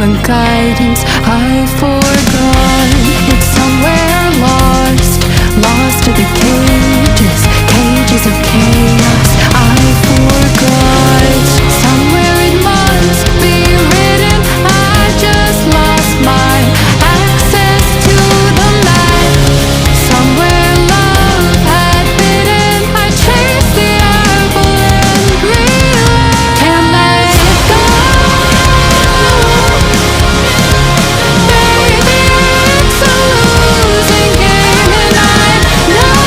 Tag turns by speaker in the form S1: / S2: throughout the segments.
S1: the guidance I forgot. It's somewhere lost, lost to the cages, cages of chaos I forgot. Somewhere it must be written, I just lost my access to the map. Somewhere love had bidden, I chased the apple and realized can't let it go. Baby, it's a losing game, and I know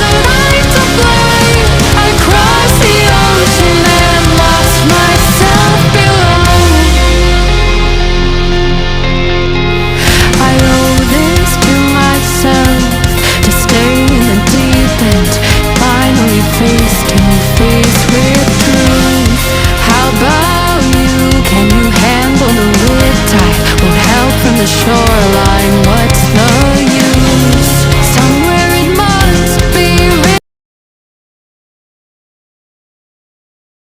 S1: that I'm to blame. I crossed the ocean and lost myself below. I owe this to myself, to stay in the deep end, finally face to face with truth. How about you? Can you handle the riptide? Won't help from the shore.